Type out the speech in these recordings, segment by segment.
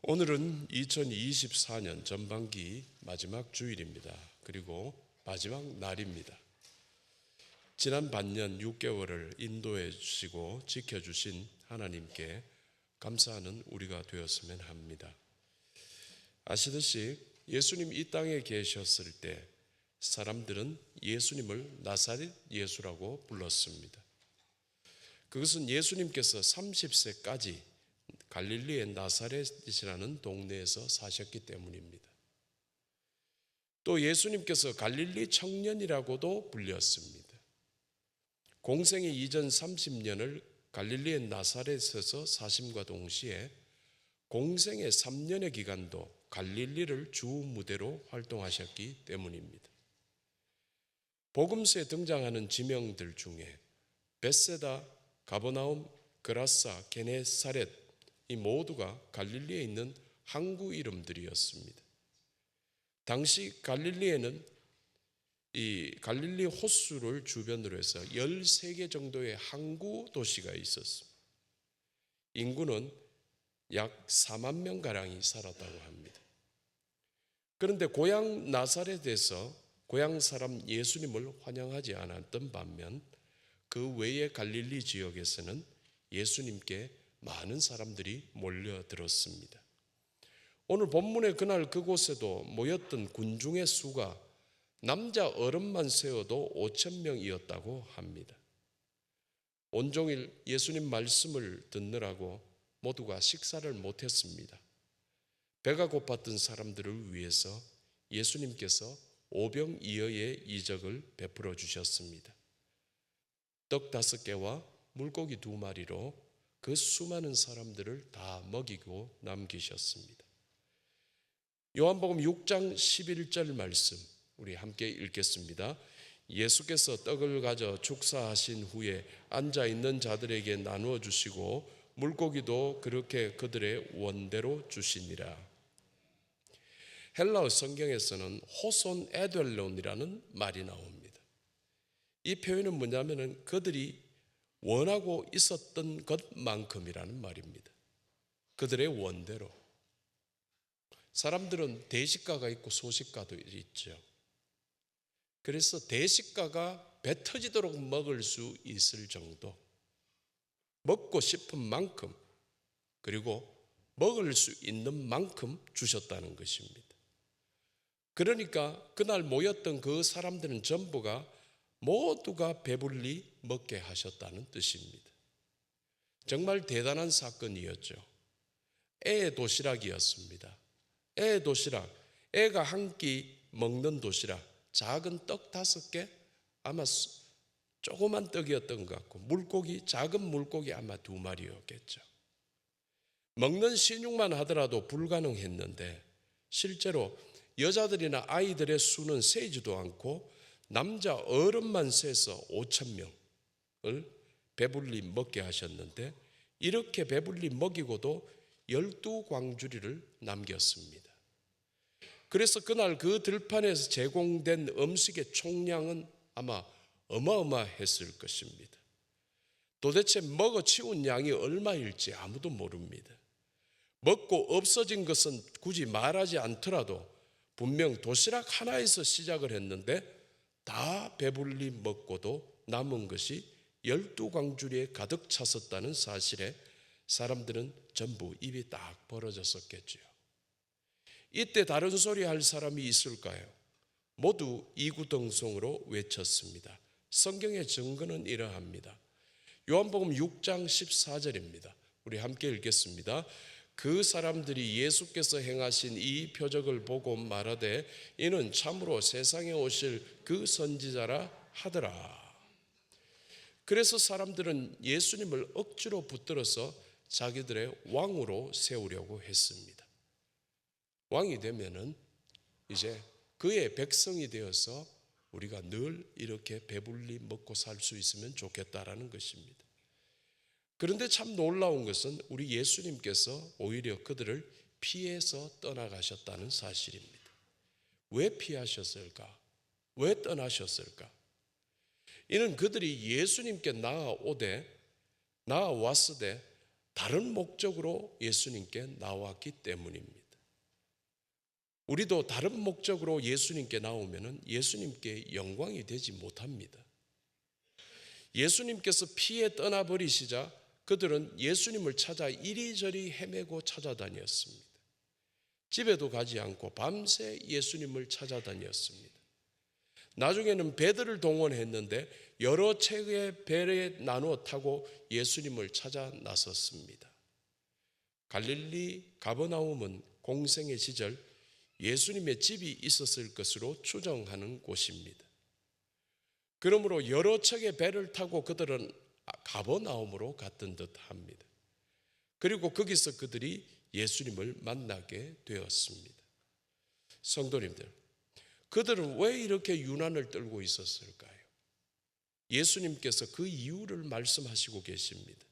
오늘은 2024년 전반기 마지막 주일입니다. 그리고 마지막 날입니다. 지난 반년 6개월을 인도해 주시고 지켜주신 하나님께 감사하는 우리가 되었으면 합니다. 아시듯이 예수님 이 땅에 계셨을 때 사람들은 예수님을 나사렛 예수라고 불렀습니다. 그것은 예수님께서 30세까지 갈릴리의 나사렛이라는 동네에서 사셨기 때문입니다. 또 예수님께서 갈릴리 청년이라고도 불렸습니다. 공생의 이전 30년을 갈릴리의 나사렛에서 사심과 동시에 공생의 3년의 기간도 갈릴리를 주 무대로 활동하셨기 때문입니다. 복음서에 등장하는 지명들 중에 벳세다, 가버나움, 그라사, 게네사렛 이 모두가 갈릴리에 있는 항구 이름들이었습니다. 당시 갈릴리에는 이 갈릴리 호수를 주변으로 해서 13개 정도의 항구 도시가 있었습니다. 인구는 약 4만 명가량이 살았다고 합니다. 그런데 고향 나사렛에서 고향 사람 예수님을 환영하지 않았던 반면 그 외의 갈릴리 지역에서는 예수님께 많은 사람들이 몰려들었습니다. 오늘 본문의 그날 그곳에도 모였던 군중의 수가 남자 어른만 세어도 5,000명이었다고 합니다. 온종일 예수님 말씀을 듣느라고 모두가 식사를 못했습니다. 배가 고팠던 사람들을 위해서 예수님께서 오병이어의 이적을 베풀어 주셨습니다. 떡 5개와 물고기 2마리로 그 수많은 사람들을 다 먹이고 남기셨습니다. 요한복음 6장 11절 말씀 우리 함께 읽겠습니다. 예수께서 떡을 가져 축사하신 후에 앉아있는 자들에게 나누어 주시고 물고기도 그렇게 그들의 원대로 주시니라. 헬라어 성경에서는 호손 에델론이라는 말이 나옵니다. 이 표현은 뭐냐면은 그들이 원하고 있었던 것만큼이라는 말입니다. 그들의 원대로. 사람들은 대식가가 있고 소식가도 있죠. 그래서 대식가가 배 터지도록 먹을 수 있을 정도, 먹고 싶은 만큼, 그리고 먹을 수 있는 만큼 주셨다는 것입니다. 그러니까 그날 모였던 그 사람들은 전부가 모두가 배불리 먹게 하셨다는 뜻입니다. 정말 대단한 사건이었죠. 애 도시락이었습니다. 애 도시락, 애가 한 끼 먹는 도시락, 작은 떡 5개, 아마 조그만 떡이었던 것 같고 물고기, 작은 물고기 아마 2마리였겠죠. 먹는 신용만 하더라도 불가능했는데 실제로 여자들이나 아이들의 수는 세지도 않고 남자 어른만 세서 5,000명을 배불리 먹게 하셨는데 이렇게 배불리 먹이고도 12광주리를 남겼습니다. 그래서 그날 그 들판에서 제공된 음식의 총량은 아마 어마어마했을 것입니다. 도대체 먹어치운 양이 얼마일지 아무도 모릅니다. 먹고 없어진 것은 굳이 말하지 않더라도 분명 도시락 하나에서 시작을 했는데 다 배불리 먹고도 남은 것이 12광주리에 가득 찼었다는 사실에 사람들은 전부 입이 딱 벌어졌었겠죠. 이때 다른 소리 할 사람이 있을까요? 모두 이구동성으로 외쳤습니다. 성경의 증거는 이러합니다. 요한복음 6장 14절입니다. 우리 함께 읽겠습니다. 그 사람들이 예수께서 행하신 이 표적을 보고 말하되 이는 참으로 세상에 오실 그 선지자라 하더라. 그래서 사람들은 예수님을 억지로 붙들어서 자기들의 왕으로 세우려고 했습니다. 왕이 되면은 이제 그의 백성이 되어서 우리가 늘 이렇게 배불리 먹고 살 수 있으면 좋겠다라는 것입니다. 그런데 참 놀라운 것은 우리 예수님께서 오히려 그들을 피해서 떠나가셨다는 사실입니다. 왜 피하셨을까? 왜 떠나셨을까? 이는 그들이 예수님께 나아왔으되 다른 목적으로 예수님께 나왔기 때문입니다. 우리도 다른 목적으로 예수님께 나오면 예수님께 영광이 되지 못합니다. 예수님께서 피해 떠나버리시자 그들은 예수님을 찾아 이리저리 헤매고 찾아다녔습니다. 집에도 가지 않고 밤새 예수님을 찾아다녔습니다. 나중에는 배들을 동원했는데 여러 척의 배에 나누어 타고 예수님을 찾아 나섰습니다. 갈릴리 가버나움은 공생의 시절 예수님의 집이 있었을 것으로 추정하는 곳입니다. 그러므로 여러 척의 배를 타고 그들은 가버나움으로 갔던 듯합니다. 그리고 거기서 그들이 예수님을 만나게 되었습니다. 성도님들, 그들은 왜 이렇게 유난을 떨고 있었을까요? 예수님께서 그 이유를 말씀하시고 계십니다.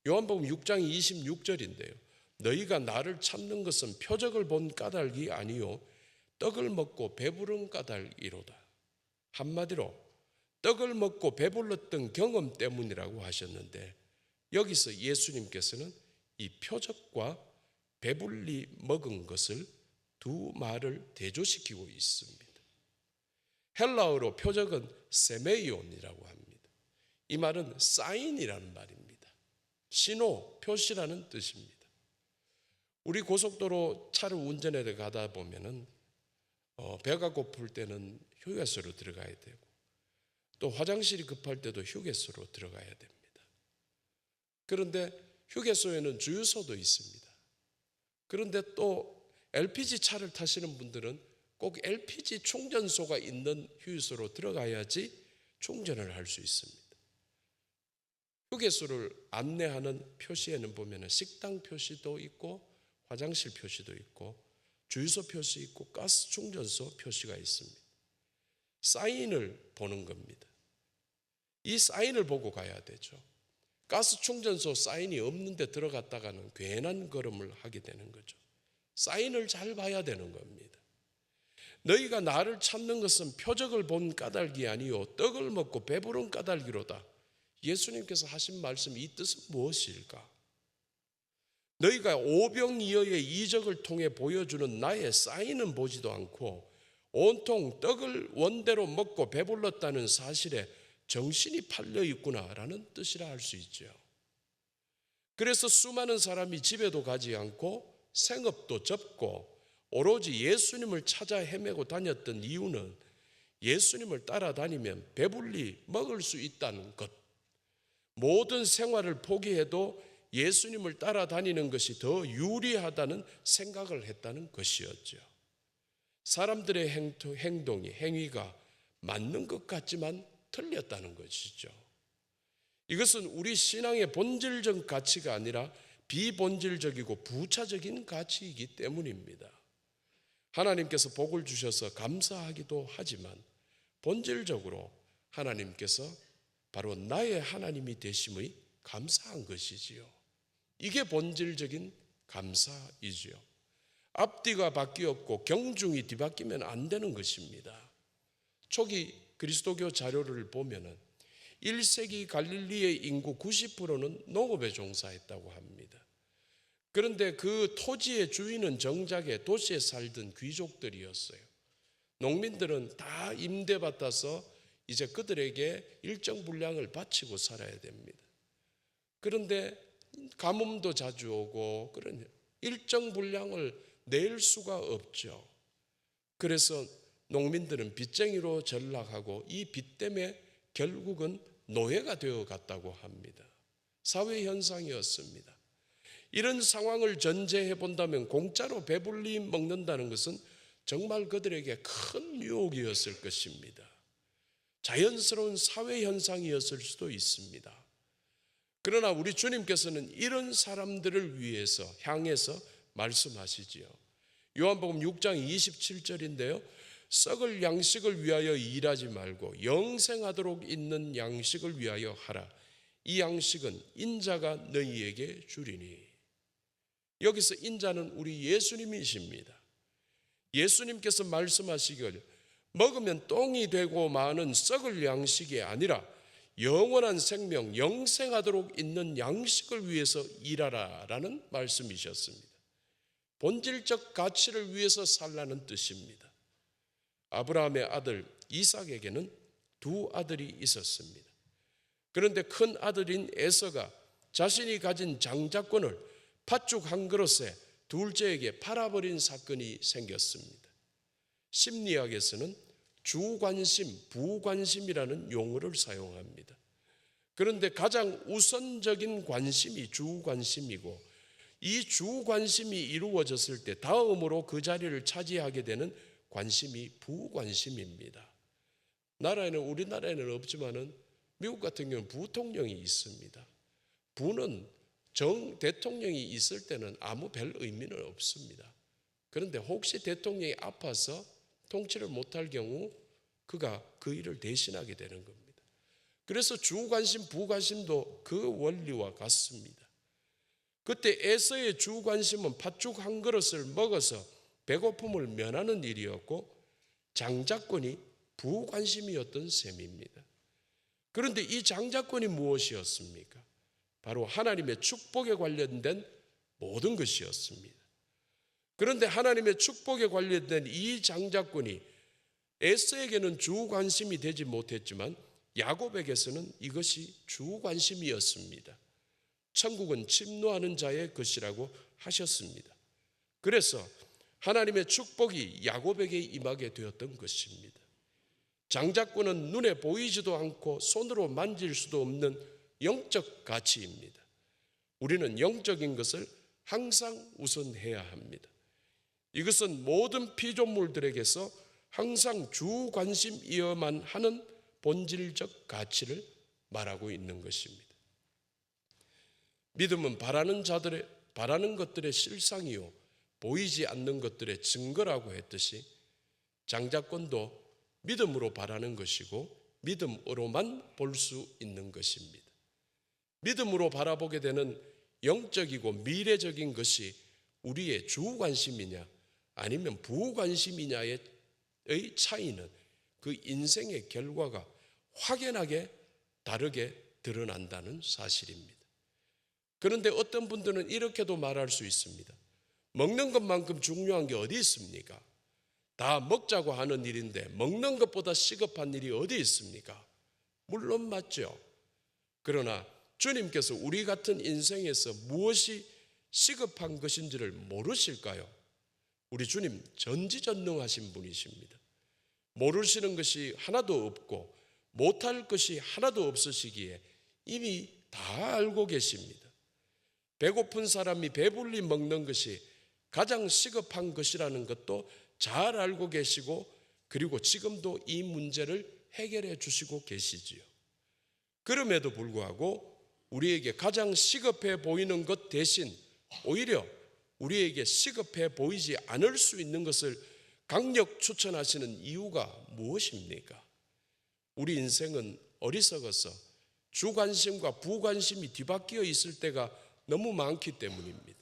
요한복음 6장 26절인데요. 너희가 나를 찾는 것은 표적을 본 까닭이 아니요 떡을 먹고 배부른 까닭이로다. 한마디로 떡을 먹고 배불렀던 경험 때문이라고 하셨는데, 여기서 예수님께서는 이 표적과 배불리 먹은 것을 두 말을 대조시키고 있습니다. 헬라어로 표적은 세메이온이라고 합니다. 이 말은 사인이라는 말입니다. 신호, 표시라는 뜻입니다. 우리 고속도로 차를 운전해 가다 보면은 배가 고플 때는 휴게소로 들어가야 되고, 또 화장실이 급할 때도 휴게소로 들어가야 됩니다. 그런데 휴게소에는 주유소도 있습니다. 그런데 또 LPG 차를 타시는 분들은 꼭 LPG 충전소가 있는 휴게소로 들어가야지 충전을 할 수 있습니다. 휴게소를 안내하는 표시에는 보면 식당 표시도 있고 화장실 표시도 있고 주유소 표시 있고 가스 충전소 표시가 있습니다. 사인을 보는 겁니다. 이 사인을 보고 가야 되죠. 가스 충전소 사인이 없는데 들어갔다가는 괜한 걸음을 하게 되는 거죠. 사인을 잘 봐야 되는 겁니다. 너희가 나를 찾는 것은 표적을 본 까닭이 아니요 떡을 먹고 배부른 까닭이로다. 예수님께서 하신 말씀, 이 뜻은 무엇일까? 너희가 오병이어의 이적을 통해 보여주는 나의 사인은 보지도 않고 온통 떡을 원대로 먹고 배불렀다는 사실에 정신이 팔려 있구나라는 뜻이라 할 수 있죠. 그래서 수많은 사람이 집에도 가지 않고 생업도 접고 오로지 예수님을 찾아 헤매고 다녔던 이유는 예수님을 따라다니면 배불리 먹을 수 있다는 것, 모든 생활을 포기해도 예수님을 따라다니는 것이 더 유리하다는 생각을 했다는 것이었죠. 사람들의 행위가 맞는 것 같지만 틀렸다는 것이죠. 이것은 우리 신앙의 본질적 가치가 아니라 비본질적이고 부차적인 가치이기 때문입니다. 하나님께서 복을 주셔서 감사하기도 하지만 본질적으로 하나님께서 바로 나의 하나님이 되심의 감사한 것이지요. 이게 본질적인 감사이지요. 앞뒤가 바뀌었고 경중이 뒤바뀌면 안 되는 것입니다. 초기 그리스도교 자료를 보면은 1세기 갈릴리의 인구 90%는 농업에 종사했다고 합니다. 그런데 그 토지의 주인은 정작에 도시에 살던 귀족들이었어요. 농민들은 다 임대받아서 이제 그들에게 일정 분량을 바치고 살아야 됩니다. 그런데 가뭄도 자주 오고 그런 일정 분량을 낼 수가 없죠. 그래서 농민들은 빚쟁이로 전락하고 이 빚 때문에 결국은 노예가 되어 갔다고 합니다. 사회 현상이었습니다. 이런 상황을 전제해 본다면 공짜로 배불리 먹는다는 것은 정말 그들에게 큰 유혹이었을 것입니다. 자연스러운 사회 현상이었을 수도 있습니다. 그러나 우리 주님께서는 이런 사람들을 위해서 향해서 말씀하시지요. 요한복음 6장 27절인데요. 썩을 양식을 위하여 일하지 말고 영생하도록 있는 양식을 위하여 하라. 이 양식은 인자가 너희에게 주리니. 여기서 인자는 우리 예수님이십니다. 예수님께서 말씀하시길 먹으면 똥이 되고 마는 썩을 양식이 아니라 영원한 생명, 영생하도록 있는 양식을 위해서 일하라라는 말씀이셨습니다. 본질적 가치를 위해서 살라는 뜻입니다. 아브라함의 아들 이삭에게는 두 아들이 있었습니다. 그런데 큰 아들인 에서가 자신이 가진 장자권을 팥죽 한 그릇에 둘째에게 팔아버린 사건이 생겼습니다. 심리학에서는 주관심, 부관심이라는 용어를 사용합니다. 그런데 가장 우선적인 관심이 주관심이고, 이 주관심이 이루어졌을 때 다음으로 그 자리를 차지하게 되는 관심이 부관심입니다. 우리나라에는 없지만은 미국 같은 경우는 부통령이 있습니다. 부는 대통령이 있을 때는 아무 별 의미는 없습니다. 그런데 혹시 대통령이 아파서 통치를 못할 경우 그가 그 일을 대신하게 되는 겁니다. 그래서 주관심, 부관심도 그 원리와 같습니다. 그때 에서의 주관심은 팥죽 한 그릇을 먹어서 배고픔을 면하는 일이었고, 장자권이 부관심이었던 셈입니다. 그런데 이 장자권이 무엇이었습니까? 바로 하나님의 축복에 관련된 모든 것이었습니다. 그런데 하나님의 축복에 관련된 이 장자권이 에서에게는 주관심이 되지 못했지만 야곱에게서는 이것이 주관심이었습니다. 천국은 침노하는 자의 것이라고 하셨습니다. 그래서 하나님의 축복이 야곱에게 임하게 되었던 것입니다. 장자권은 눈에 보이지도 않고 손으로 만질 수도 없는 영적 가치입니다. 우리는 영적인 것을 항상 우선해야 합니다. 이것은 모든 피조물들에게서 항상 주관심이어야만 하는 본질적 가치를 말하고 있는 것입니다. 믿음은 바라는 것들의 실상이요 보이지 않는 것들의 증거라고 했듯이, 장자권도 믿음으로 바라는 것이고 믿음으로만 볼 수 있는 것입니다. 믿음으로 바라보게 되는 영적이고 미래적인 것이 우리의 주관심이냐 아니면 부관심이냐의 차이는 그 인생의 결과가 확연하게 다르게 드러난다는 사실입니다. 그런데 어떤 분들은 이렇게도 말할 수 있습니다. 먹는 것만큼 중요한 게 어디 있습니까? 다 먹자고 하는 일인데 먹는 것보다 시급한 일이 어디 있습니까? 물론 맞죠. 그러나 주님께서 우리 같은 인생에서 무엇이 시급한 것인지를 모르실까요? 우리 주님 전지전능하신 분이십니다. 모르시는 것이 하나도 없고 못할 것이 하나도 없으시기에 이미 다 알고 계십니다. 배고픈 사람이 배불리 먹는 것이 가장 시급한 것이라는 것도 잘 알고 계시고, 그리고 지금도 이 문제를 해결해 주시고 계시지요. 그럼에도 불구하고 우리에게 가장 시급해 보이는 것 대신 오히려 우리에게 시급해 보이지 않을 수 있는 것을 강력 추천하시는 이유가 무엇입니까? 우리 인생은 어리석어서 주관심과 부관심이 뒤바뀌어 있을 때가 너무 많기 때문입니다.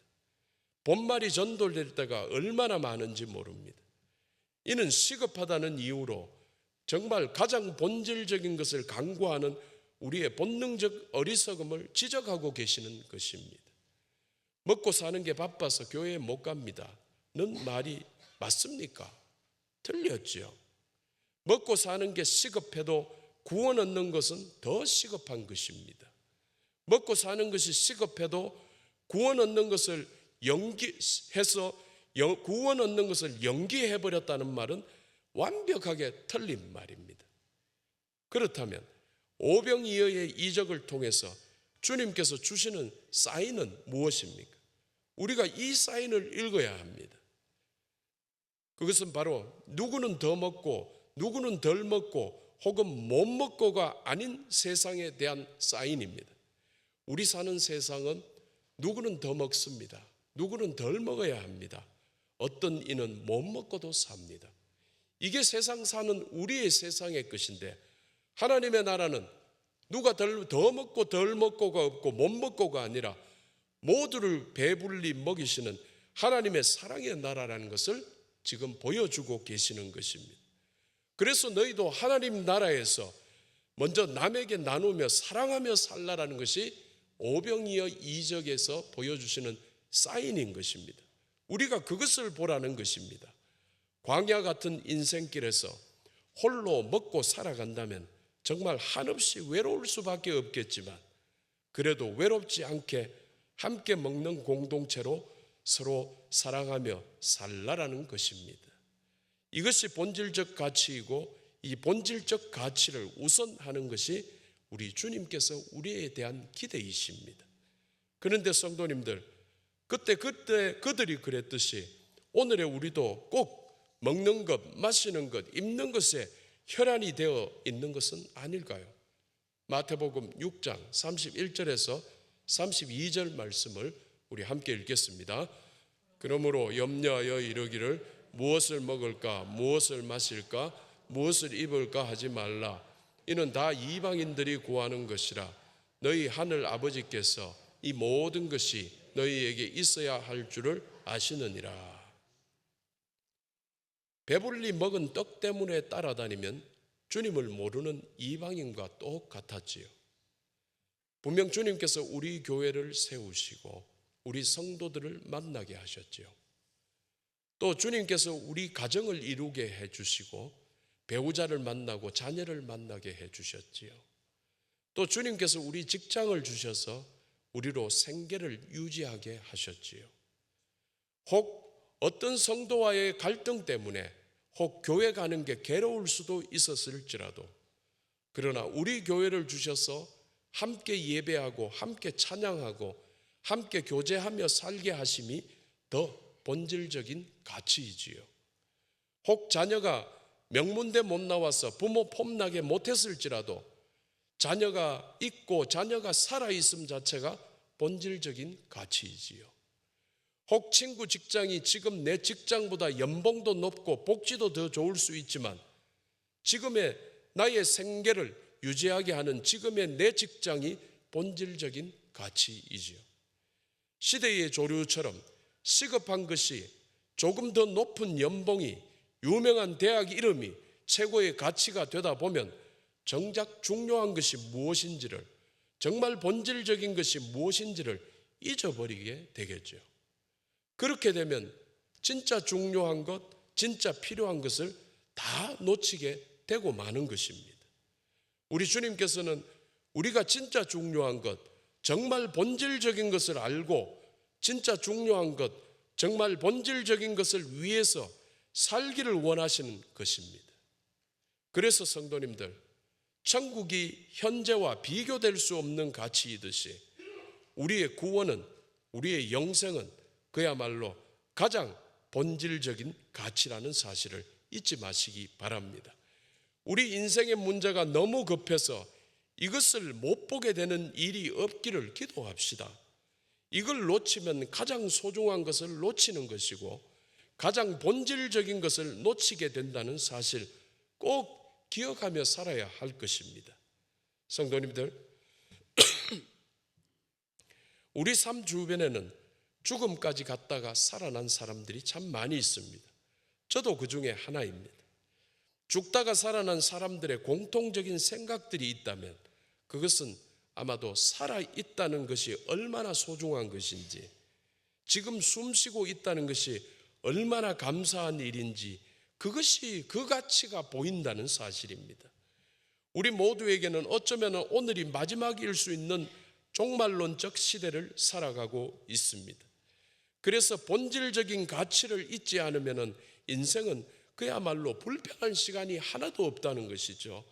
본말이 전돌될 때가 얼마나 많은지 모릅니다. 이는 시급하다는 이유로 정말 가장 본질적인 것을 강구하는 우리의 본능적 어리석음을 지적하고 계시는 것입니다. 먹고 사는 게 바빠서 교회에 못 갑니다 는 말이 맞습니까? 틀렸죠. 먹고 사는 게 시급해도 구원 얻는 것은 더 시급한 것입니다. 먹고 사는 것이 시급해도 구원 얻는 것을 연기해버렸다는 말은 완벽하게 틀린 말입니다. 그렇다면 오병이어의 이적을 통해서 주님께서 주시는 사인은 무엇입니까? 우리가 이 사인을 읽어야 합니다. 그것은 바로 누구는 더 먹고 누구는 덜 먹고 혹은 못 먹고가 아닌 세상에 대한 사인입니다. 우리 사는 세상은 누구는 더 먹습니다. 누구는 덜 먹어야 합니다. 어떤 이는 못 먹고도 삽니다. 이게 세상 사는 우리의 세상의 것인데, 하나님의 나라는 누가 더 먹고 덜 먹고가 없고 못 먹고가 아니라 모두를 배불리 먹이시는 하나님의 사랑의 나라라는 것을 지금 보여주고 계시는 것입니다. 그래서 너희도 하나님 나라에서 먼저 남에게 나누며 사랑하며 살라라는 것이 오병이어 이적에서 보여주시는 사인인 것입니다. 우리가 그것을 보라는 것입니다. 광야 같은 인생길에서 홀로 먹고 살아간다면 정말 한없이 외로울 수밖에 없겠지만, 그래도 외롭지 않게 함께 먹는 공동체로 서로 사랑하며 살라라는 것입니다. 이것이 본질적 가치이고, 이 본질적 가치를 우선하는 것이 우리 주님께서 우리에 대한 기대이십니다. 그런데 성도님들, 그때 그들이 그랬듯이 오늘의 우리도 꼭 먹는 것, 마시는 것, 입는 것에 혈안이 되어 있는 것은 아닐까요? 마태복음 6장 31절에서 32절 말씀을 우리 함께 읽겠습니다. 그러므로 염려하여 이르기를 무엇을 먹을까, 무엇을 마실까, 무엇을 입을까 하지 말라. 이는 다 이방인들이 구하는 것이라. 너희 하늘 아버지께서 이 모든 것이 너희에게 있어야 할 줄을 아시느니라. 배불리 먹은 떡 때문에 따라다니면 주님을 모르는 이방인과 똑같았지요. 분명 주님께서 우리 교회를 세우시고 우리 성도들을 만나게 하셨지요. 또 주님께서 우리 가정을 이루게 해주시고 배우자를 만나고 자녀를 만나게 해주셨지요. 또 주님께서 우리 직장을 주셔서 우리로 생계를 유지하게 하셨지요. 혹 어떤 성도와의 갈등 때문에 혹 교회 가는 게 괴로울 수도 있었을지라도, 그러나 우리 교회를 주셔서 함께 예배하고 함께 찬양하고 함께 교제하며 살게 하심이 더 본질적인 가치이지요. 혹 자녀가 명문대 못 나와서 부모 폼나게 못했을지라도 자녀가 있고 자녀가 살아있음 자체가 본질적인 가치이지요. 혹 친구 직장이 지금 내 직장보다 연봉도 높고 복지도 더 좋을 수 있지만 지금의 나의 생계를 유지하게 하는 지금의 내 직장이 본질적인 가치이지요. 시대의 조류처럼 시급한 것이 조금 더 높은 연봉이, 유명한 대학 이름이 최고의 가치가 되다 보면 정작 중요한 것이 무엇인지를, 정말 본질적인 것이 무엇인지를 잊어버리게 되겠죠. 그렇게 되면 진짜 중요한 것, 진짜 필요한 것을 다 놓치게 되고 마는 것입니다. 우리 주님께서는 우리가 진짜 중요한 것, 정말 본질적인 것을 알고 진짜 중요한 것, 정말 본질적인 것을 위해서 살기를 원하시는 것입니다. 그래서 성도님들, 천국이 현재와 비교될 수 없는 가치이듯이 우리의 구원은, 우리의 영생은 그야말로 가장 본질적인 가치라는 사실을 잊지 마시기 바랍니다. 우리 인생의 문제가 너무 급해서 이것을 못 보게 되는 일이 없기를 기도합시다. 이걸 놓치면 가장 소중한 것을 놓치는 것이고 가장 본질적인 것을 놓치게 된다는 사실 꼭 기억하며 살아야 할 것입니다. 성도님들, 우리 삶 주변에는 죽음까지 갔다가 살아난 사람들이 참 많이 있습니다. 저도 그 중에 하나입니다. 죽다가 살아난 사람들의 공통적인 생각들이 있다면 그것은 아마도 살아있다는 것이 얼마나 소중한 것인지, 지금 숨쉬고 있다는 것이 얼마나 감사한 일인지, 그것이 그 가치가 보인다는 사실입니다. 우리 모두에게는 어쩌면 오늘이 마지막일 수 있는 종말론적 시대를 살아가고 있습니다. 그래서 본질적인 가치를 잊지 않으면 인생은 그야말로 불평할 시간이 하나도 없다는 것이죠.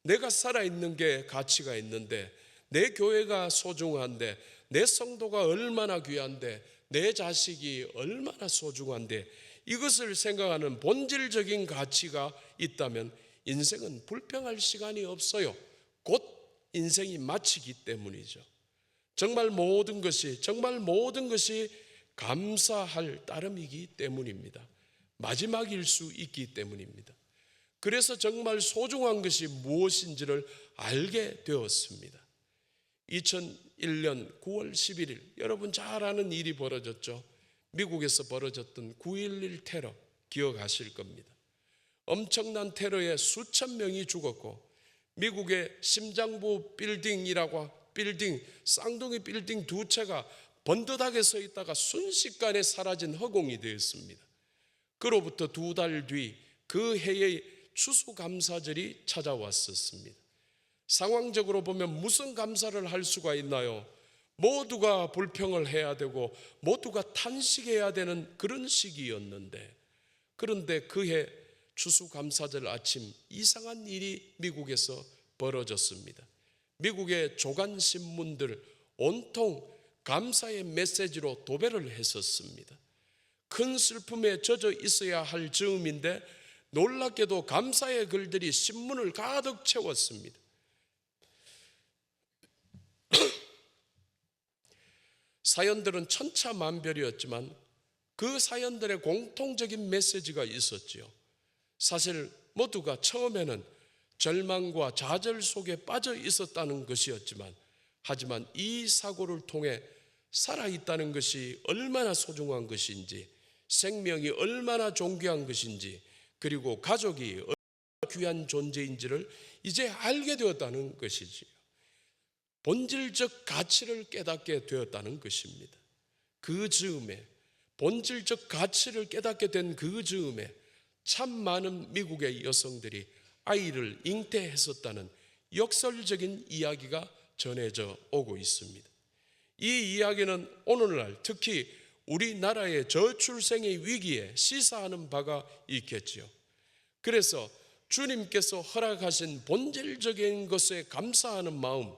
내가 살아있는 게 가치가 있는데, 내 교회가 소중한데, 내 성도가 얼마나 귀한데, 내 자식이 얼마나 소중한데, 이것을 생각하는 본질적인 가치가 있다면 인생은 불평할 시간이 없어요. 곧 인생이 마치기 때문이죠. 정말 모든 것이 감사할 따름이기 때문입니다. 마지막일 수 있기 때문입니다. 그래서 정말 소중한 것이 무엇인지를 알게 되었습니다. 2001년 9월 11일, 여러분 잘 아는 일이 벌어졌죠. 미국에서 벌어졌던 9.11 테러 기억하실 겁니다. 엄청난 테러에 수천 명이 죽었고 미국의 심장부 빌딩이라고 빌딩, 쌍둥이 빌딩 두 채가 번듯하게 서 있다가 순식간에 사라진 허공이 되었습니다. 그로부터 2달 뒤 그 해의 추수감사절이 찾아왔었습니다. 상황적으로 보면 무슨 감사를 할 수가 있나요? 모두가 불평을 해야 되고 모두가 탄식해야 되는 그런 시기였는데, 그런데 그해 추수감사절 아침 이상한 일이 미국에서 벌어졌습니다. 미국의 조간신문들 온통 감사의 메시지로 도배를 했었습니다. 큰 슬픔에 젖어 있어야 할 즈음인데 놀랍게도 감사의 글들이 신문을 가득 채웠습니다. 사연들은 천차만별이었지만 그 사연들의 공통적인 메시지가 있었지요. 사실 모두가 처음에는 절망과 좌절 속에 빠져 있었다는 것이었지만, 하지만 이 사고를 통해 살아있다는 것이 얼마나 소중한 것인지, 생명이 얼마나 존귀한 것인지, 그리고 가족이 얼마나 귀한 존재인지를 이제 알게 되었다는 것이지요. 본질적 가치를 깨닫게 되었다는 것입니다. 그 즈음에, 본질적 가치를 깨닫게 된 그 즈음에 참 많은 미국의 여성들이 아이를 잉태했었다는 역설적인 이야기가 전해져 오고 있습니다. 이 이야기는 오늘날 특히 우리나라의 저출생의 위기에 시사하는 바가 있겠지요. 그래서 주님께서 허락하신 본질적인 것에 감사하는 마음,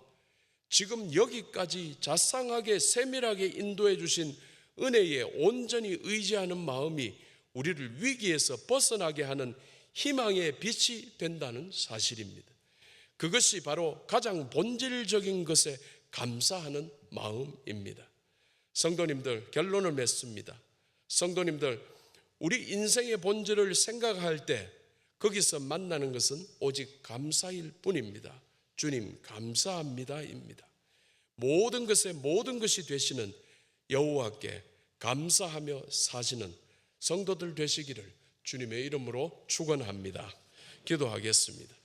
지금 여기까지 자상하게 세밀하게 인도해 주신 은혜에 온전히 의지하는 마음이 우리를 위기에서 벗어나게 하는 희망의 빛이 된다는 사실입니다. 그것이 바로 가장 본질적인 것에 감사하는 마음입니다. 성도님들, 결론을 맺습니다. 성도님들, 우리 인생의 본질을 생각할 때 거기서 만나는 것은 오직 감사일 뿐입니다. 주님 감사합니다입니다. 모든 것에 모든 것이 되시는 여호와께 감사하며 사시는 성도들 되시기를 주님의 이름으로 축원합니다. 기도하겠습니다.